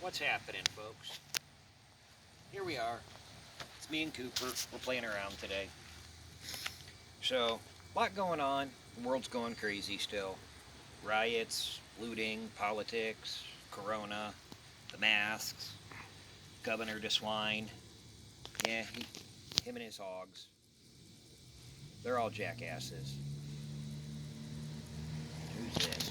What's happening, folks? Here we are. It's me and Cooper. We're playing around today. So, a lot going on. The world's going crazy still. Riots, looting, politics, corona, the masks, Governor DeSwine. Yeah, him and his hogs. They're all jackasses. Who's this?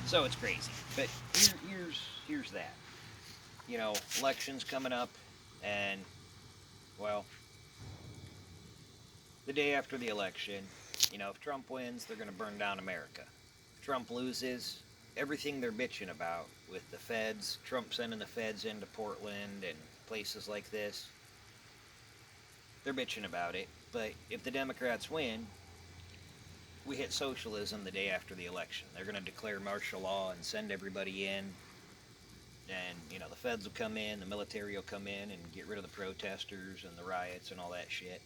So it's crazy. But here's that. Elections coming up, and well, the day after the election, if Trump wins, they're going to burn down America. If Trump loses, everything they're bitching about with the feds, Trump sending the feds into Portland and places like this, they're bitching about it. But if the Democrats win, we hit socialism the day after the election. They're going to declare martial law and send everybody in. And, the feds will come in, the military will come in and get rid of the protesters and the riots and all that shit.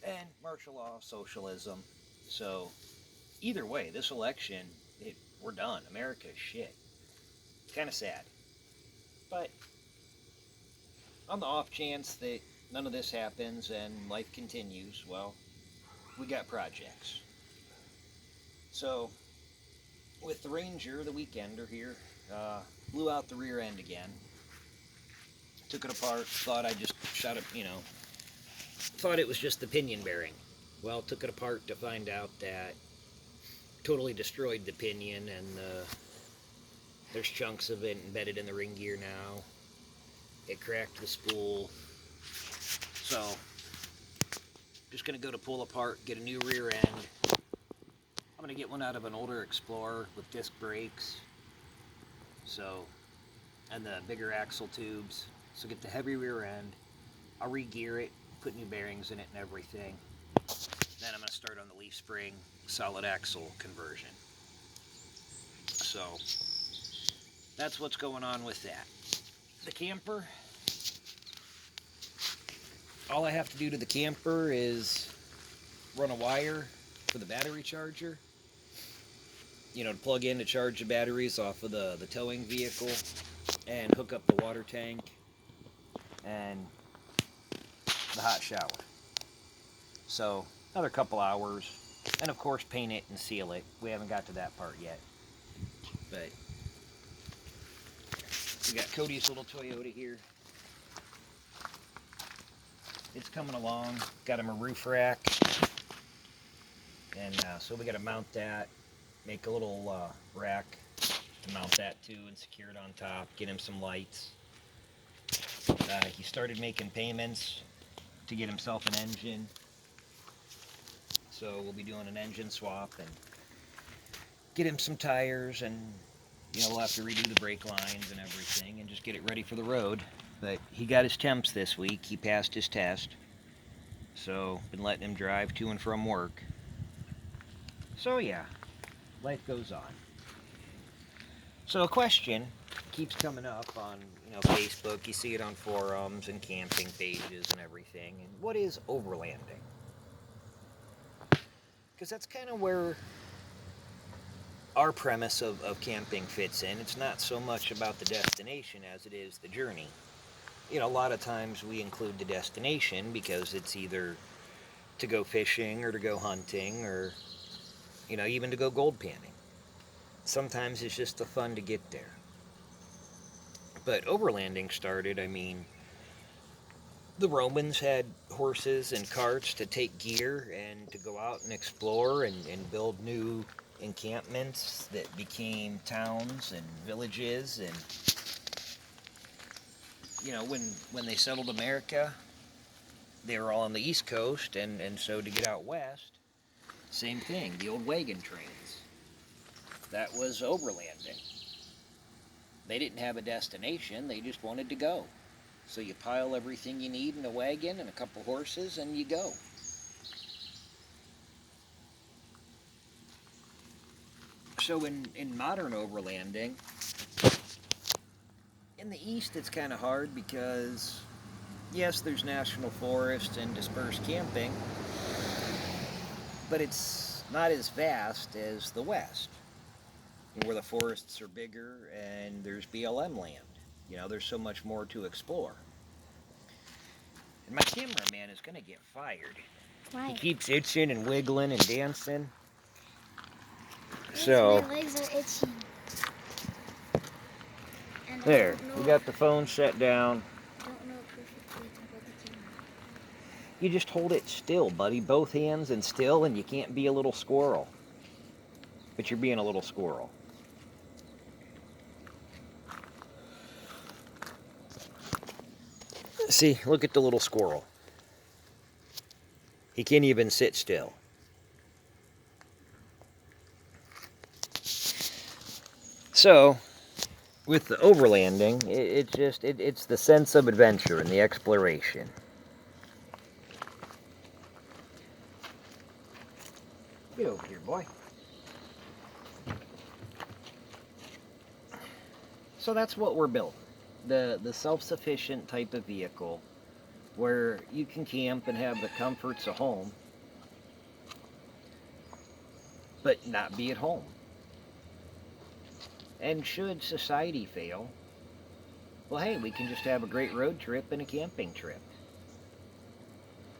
And martial law, socialism. So, either way, this election, we're done. America's shit. Kind of sad. But, on the off chance that none of this happens and life continues, well, we got projects. So, with the Ranger, the Weekender here, blew out the rear end again. Took it apart, thought I just shot it, thought it was just the pinion bearing. Well, took it apart to find out that totally destroyed the pinion, and there's chunks of it embedded in the ring gear now. It cracked the spool. So, just going to go to pull apart, get a new rear end. I'm going to get one out of an older Explorer with disc brakes. So, and the bigger axle tubes. So get the heavy rear end. I'll re-gear it, put new bearings in it and everything. Then I'm going to start on the leaf spring solid axle conversion. So, that's what's going on with that. The camper, all I have to do to the camper is run a wire for the battery charger. To plug in to charge the batteries off of the towing vehicle, and hook up the water tank and the hot shower. So, another couple hours. And of course, paint it and seal it. We haven't got to that part yet. But we got Cody's little Toyota here. It's coming along. Got him a roof rack. And so we got to mount that. Make a little rack to mount that to and secure it on top. Get him some lights. He started making payments to get himself an engine. So we'll be doing an engine swap and get him some tires, and we'll have to redo the brake lines and everything and just get it ready for the road. But he got his temps this week. He passed his test. So been letting him drive to and from work. So yeah, life goes on. So a question keeps coming up on Facebook. You see it on forums and camping pages and everything. And what is overlanding? Because that's kind of where our premise of camping fits in. It's not so much about the destination as it is the journey. A lot of times we include the destination because it's either to go fishing or to go hunting or, even to go gold panning. Sometimes it's just the fun to get there. But overlanding started, the Romans had horses and carts to take gear and to go out and explore and build new encampments that became towns and villages. And, when they settled America, they were all on the East Coast, and so to get out west, same thing, the old wagon trains. That was overlanding. They didn't have a destination, they just wanted to go. So you pile everything you need in a wagon and a couple horses and you go. So in modern overlanding, in the East it's kind of hard because, yes, there's national forests and dispersed camping, but it's not as vast as the West, where the forests are bigger and there's BLM land. There's so much more to explore. And my cameraman is going to get fired. Why? He keeps itching and wiggling and dancing. Yes, So, my legs are itchy. And there, we got the phone set down. I don't know perfectly to hold the camera. You just hold it still, buddy. Both hands and still, and you can't be a little squirrel. But you're being a little squirrel. See, look at the little squirrel. He can't even sit still. So, with the overlanding, it's the sense of adventure and the exploration. Get over here, boy. So that's what we're building. The self-sufficient type of vehicle where you can camp and have the comforts of home, but not be at home. And should society fail, well, hey, we can just have a great road trip and a camping trip.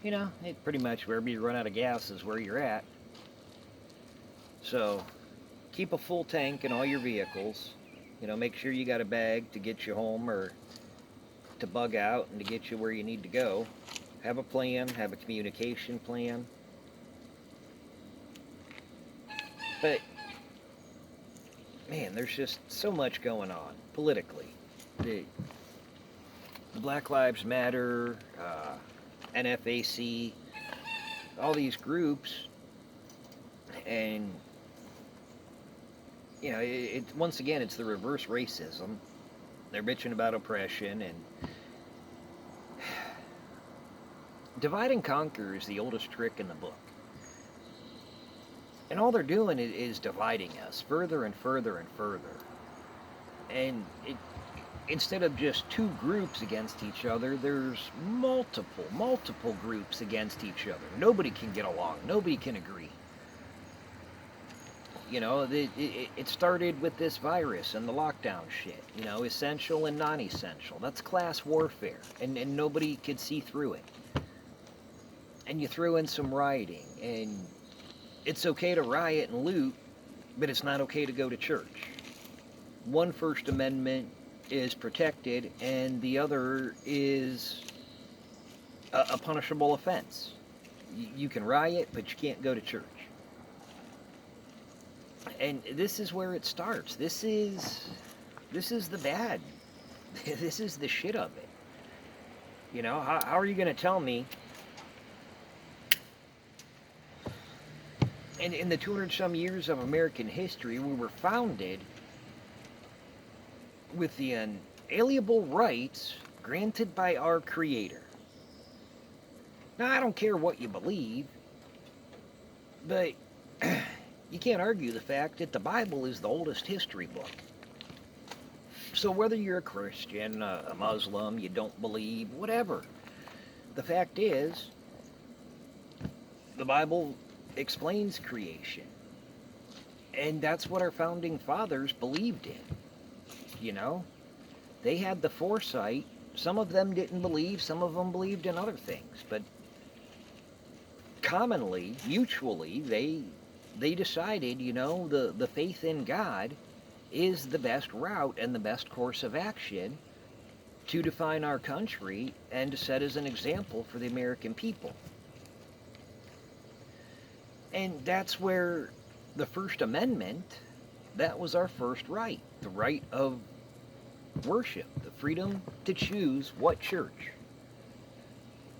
Pretty much wherever you run out of gas is where you're at. So, keep a full tank in all your vehicles. Make sure you got a bag to get you home or to bug out and to get you where you need to go. Have a plan, have a communication plan. But, man, there's just so much going on politically. The Black Lives Matter, NFAC, all these groups, and once again, it's the reverse racism. They're bitching about oppression, and divide and conquer is the oldest trick in the book. And all they're doing is dividing us further and further and further. And instead of just two groups against each other, there's multiple groups against each other. Nobody can get along. Nobody can agree. It started with this virus and the lockdown shit. Essential and non-essential. That's class warfare, and nobody could see through it. And you throw in some rioting, and it's okay to riot and loot, but it's not okay to go to church. One First Amendment is protected, and the other is a punishable offense. You can riot, but you can't go to church. And this is where it starts. This is the bad. This is the shit of it. How are you going to tell me? And in the 200-some years of American history, we were founded with the unalienable rights granted by our Creator. Now, I don't care what you believe, but you can't argue the fact that the Bible is the oldest history book. So whether you're a Christian, a Muslim, you don't believe, whatever, the fact is, the Bible explains creation. And that's what our founding fathers believed in. They had the foresight. Some of them didn't believe, some of them believed in other things. But commonly, mutually, they decided, the faith in God is the best route and the best course of action to define our country and to set as an example for the American people. And that's where the First Amendment, that was our first right, the right of worship, the freedom to choose what church.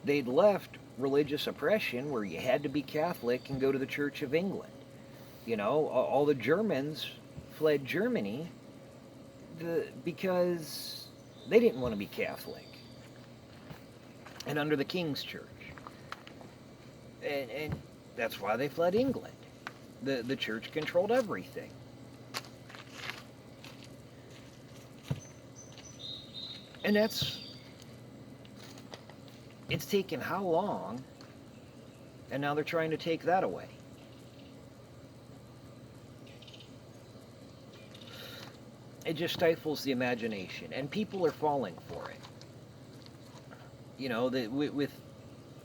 They'd left religious oppression where you had to be Catholic and go to the Church of England. All the Germans fled Germany because they didn't want to be Catholic and under the King's Church. And that's why they fled England. The church controlled everything. And it's taken how long, and now they're trying to take that away. It just stifles the imagination, and people are falling for it. With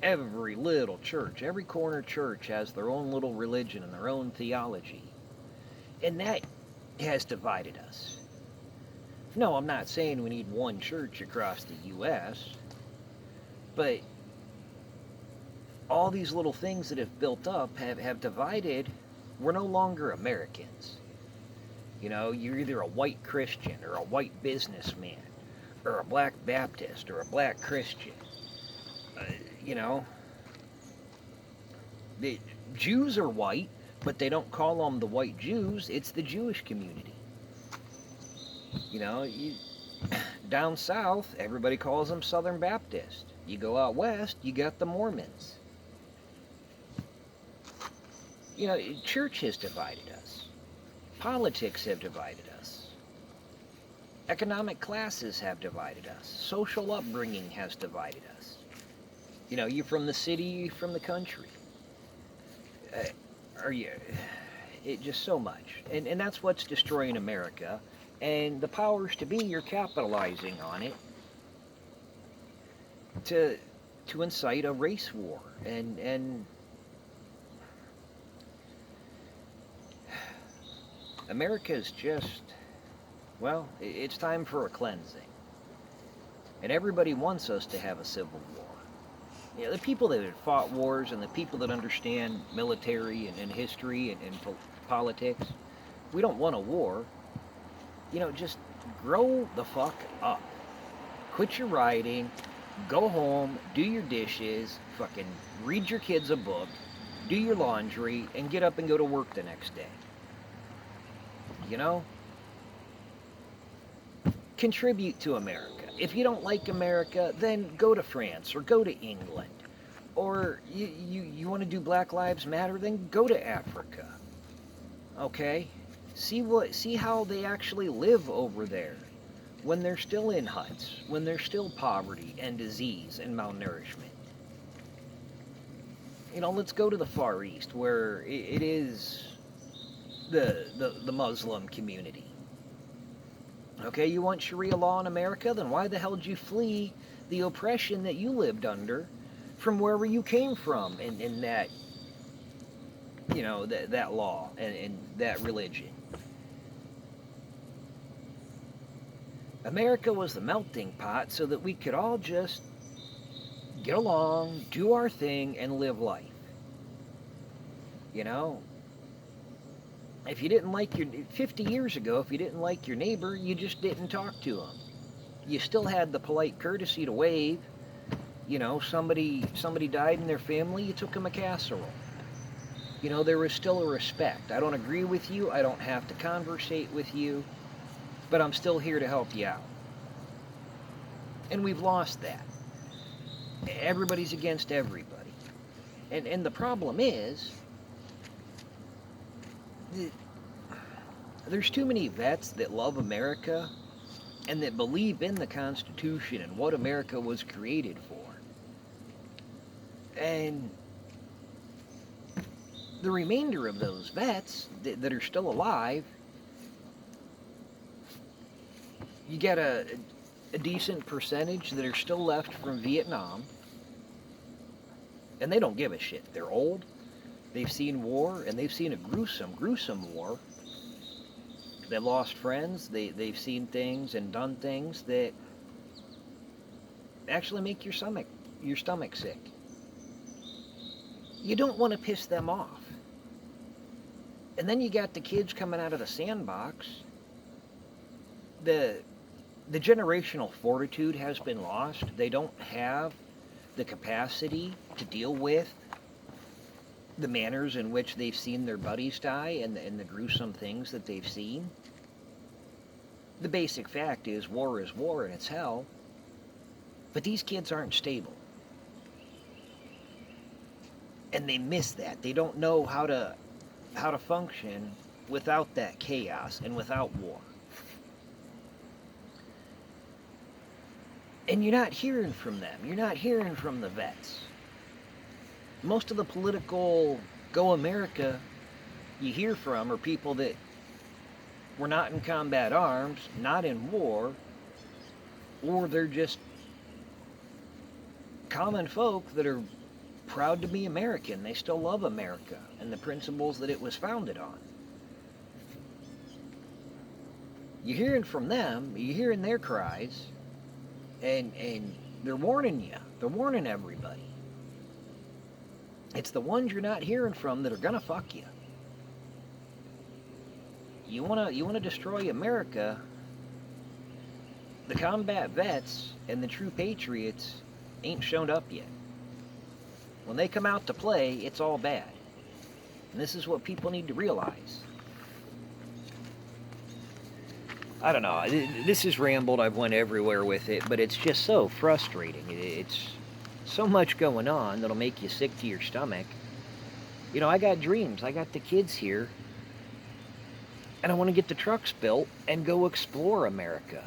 every little church, every corner church has their own little religion and their own theology. And that has divided us. No, I'm not saying we need one church across the U.S., but all these little things that have built up have divided. We're no longer Americans. You're either a white Christian or a white businessman or a black Baptist or a black Christian. Uh, you know, the Jews are white, but they don't call them the white Jews. It's the Jewish community. You know, you, down south, everybody calls them Southern Baptist. You go out west, you got the Mormons. Church has divided us. Politics have divided us. Economic classes have divided us. Social upbringing has divided us. You from the city, you from the country. Are you? It just so much, and that's what's destroying America. And the powers to be are capitalizing on it to incite a race war. And America is just, well, it's time for a cleansing. And everybody wants us to have a civil war. The people that have fought wars and the people that understand military and history and politics, we don't want a war. Just grow the fuck up. Quit your writing, go home, do your dishes, fucking read your kids a book, do your laundry, and get up and go to work the next day. Contribute to America. If you don't like America, then go to France or go to England. Or you want to do Black Lives Matter, then go to Africa. Okay? See how they actually live over there when they're still in huts, when there's still poverty and disease and malnourishment. Let's go to the Far East where it is the Muslim community. Okay, you want Sharia law in America? Then why the hell did you flee the oppression that you lived under from wherever you came from in that, that law and that religion? America was the melting pot so that we could all just get along, do our thing, and live life. If you didn't like 50 years ago, if you didn't like your neighbor, you just didn't talk to him. You still had the polite courtesy to wave. Somebody died in their family, you took them a casserole. There was still a respect. I don't agree with you, I don't have to conversate with you, but I'm still here to help you out. And we've lost that. Everybody's against everybody. And the problem is, there's too many vets that love America and that believe in the Constitution and what America was created for. And the remainder of those vets that are still alive, you get a decent percentage that are still left from Vietnam, and they don't give a shit. They're old. They've seen war, and they've seen a gruesome war. They've lost friends. They've seen things and done things that actually make your stomach sick. You don't want to piss them off. And then you got the kids coming out of the sandbox. The generational fortitude has been lost. They don't have the capacity to deal with the manners in which they've seen their buddies die and the gruesome things that they've seen. The basic fact is war and it's hell. But these kids aren't stable. And they miss that. They don't know how to function without that chaos and without war. And you're not hearing from them. You're not hearing from the vets. Most of the political Go America you hear from are people that were not in combat arms, not in war, or they're just common folk that are proud to be American. They still love America and the principles that it was founded on. You're hearing from them, you're hearing their cries, and they're warning you. They're warning everybody. It's the ones you're not hearing from that are gonna fuck you. You wanna destroy America. The combat vets and the true patriots ain't shown up yet. When they come out to play, it's all bad. And this is what people need to realize. I don't know. This is rambled. I've went everywhere with it, but it's just so frustrating. It's so much going on that'll make you sick to your stomach. You know, I got dreams. I got the kids here, and I want to get the trucks built and go explore America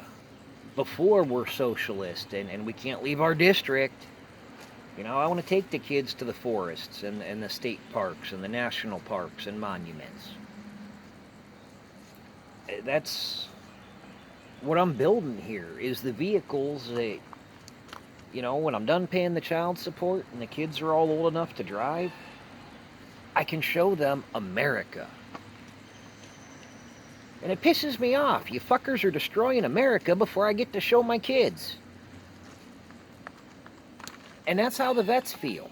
before we're socialist and we can't leave our district. You know, I want to take the kids to the forests and the state parks and the national parks and monuments. That's what I'm building here, is the vehicles that, you know, when I'm done paying the child support and the kids are all old enough to drive, I can show them America. And it pisses me off. You fuckers are destroying America before I get to show my kids. And that's how the vets feel.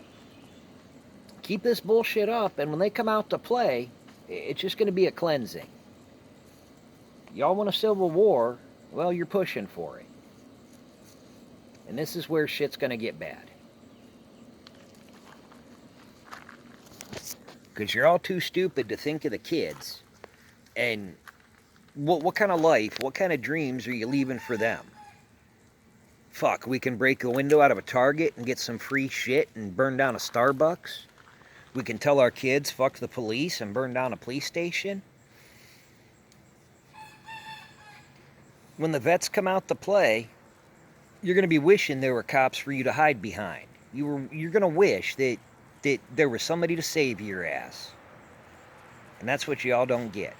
Keep this bullshit up, and when they come out to play, it's just going to be a cleansing. Y'all want a civil war? Well, you're pushing for it. And this is where shit's going to get bad. Because you're all too stupid to think of the kids. And what kind of life, what kind of dreams are you leaving for them? Fuck, we can break a window out of a Target and get some free shit and burn down a Starbucks? We can tell our kids, fuck the police, and burn down a police station? When the vets come out to play, you're going to be wishing there were cops for you to hide behind. You're going to wish that there was somebody to save your ass. And that's what y'all don't get.